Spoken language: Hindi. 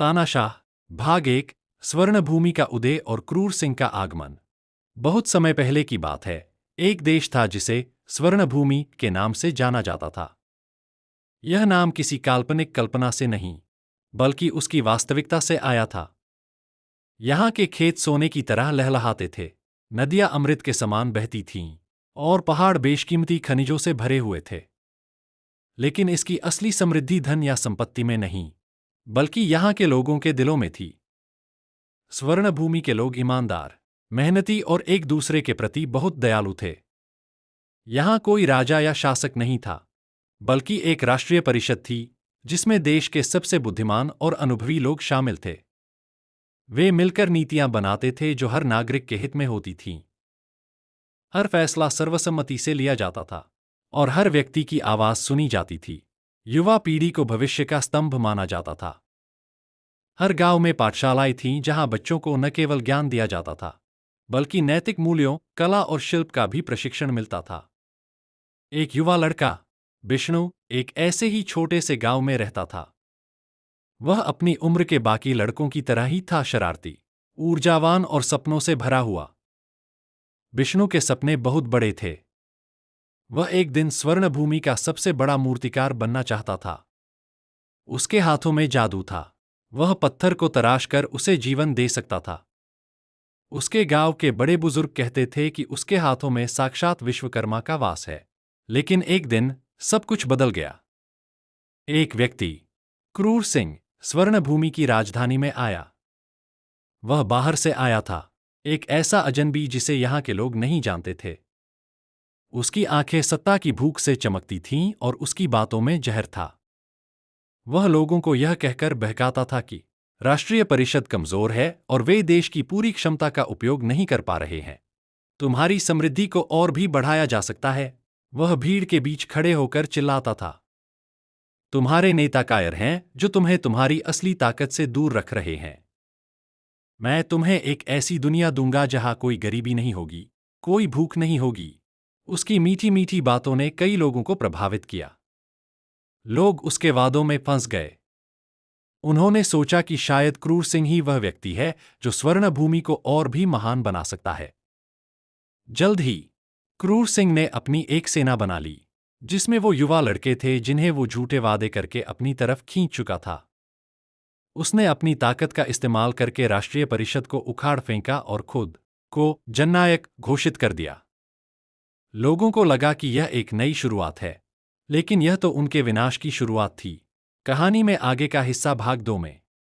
तानाशाह भाग 1 स्वर्णभूमि का उदय और क्रूर सिंह का आगमन। बहुत समय पहले की बात है। एक देश था जिसे स्वर्णभूमि के नाम से जाना जाता था। यह नाम किसी काल्पनिक कल्पना से नहीं, बल्कि उसकी वास्तविकता से आया था। यहाँ के खेत सोने की तरह लहलहाते थे, नदियां अमृत के समान बहती थीं, और पहाड़ बेशकीमती खनिजों से भरे हुए थे। लेकिन इसकी असली समृद्धि धन या संपत्ति में नहीं, बल्कि यहाँ के लोगों के दिलों में थी। स्वर्णभूमि के लोग ईमानदार, मेहनती और एक दूसरे के प्रति बहुत दयालु थे। यहाँ कोई राजा या शासक नहीं था, बल्कि एक राष्ट्रीय परिषद थी जिसमें देश के सबसे बुद्धिमान और अनुभवी लोग शामिल थे। वे मिलकर नीतियां बनाते थे जो हर नागरिक के हित में होती थीं। हर फैसला सर्वसम्मति से लिया जाता था और हर व्यक्ति की आवाज सुनी जाती थी। युवा पीढ़ी को भविष्य का स्तंभ माना जाता था। हर गांव में पाठशालाएं थीं जहां बच्चों को न केवल ज्ञान दिया जाता था, बल्कि नैतिक मूल्यों, कला और शिल्प का भी प्रशिक्षण मिलता था। एक युवा लड़का, विष्णु, एक ऐसे ही छोटे से गांव में रहता था। वह अपनी उम्र के बाकी लड़कों की तरह ही था, शरारती, ऊर्जावान और सपनों से भरा हुआ। विष्णु के सपने बहुत बड़े थे। वह एक दिन स्वर्णभूमि का सबसे बड़ा मूर्तिकार बनना चाहता था। उसके हाथों में जादू था। वह पत्थर को तराशकर उसे जीवन दे सकता था। उसके गांव के बड़े बुजुर्ग कहते थे कि उसके हाथों में साक्षात विश्वकर्मा का वास है। लेकिन एक दिन सब कुछ बदल गया। एक व्यक्ति, क्रूर सिंह, स्वर्णभूमि की राजधानी में आया। वह बाहर से आया था, एक ऐसा अजनबी जिसे यहाँ के लोग नहीं जानते थे। उसकी आंखें सत्ता की भूख से चमकती थीं और उसकी बातों में जहर था। वह लोगों को यह कहकर बहकाता था कि राष्ट्रीय परिषद कमजोर है और वे देश की पूरी क्षमता का उपयोग नहीं कर पा रहे हैं। तुम्हारी समृद्धि को और भी बढ़ाया जा सकता है। वह भीड़ के बीच खड़े होकर चिल्लाता था। तुम्हारे नेता कायर हैं जो तुम्हें तुम्हारी असली ताकत से दूर रख रहे हैं। मैं तुम्हें एक ऐसी दुनिया दूंगा जहां कोई गरीबी नहीं होगी, कोई भूख नहीं होगी। उसकी मीठी मीठी बातों ने कई लोगों को प्रभावित किया। लोग उसके वादों में फंस गए। उन्होंने सोचा कि शायद क्रूर सिंह ही वह व्यक्ति है जो स्वर्णभूमि को और भी महान बना सकता है। जल्द ही क्रूर सिंह ने अपनी एक सेना बना ली, जिसमें वो युवा लड़के थे जिन्हें वो झूठे वादे करके अपनी तरफ खींच चुका था। उसने अपनी ताकत का इस्तेमाल करके राष्ट्रीय परिषद को उखाड़ फेंका और खुद को जननायक घोषित कर दिया। लोगों को लगा कि यह एक नई शुरुआत है, लेकिन यह तो उनके विनाश की शुरुआत थी। कहानी में आगे का हिस्सा भाग 2 में।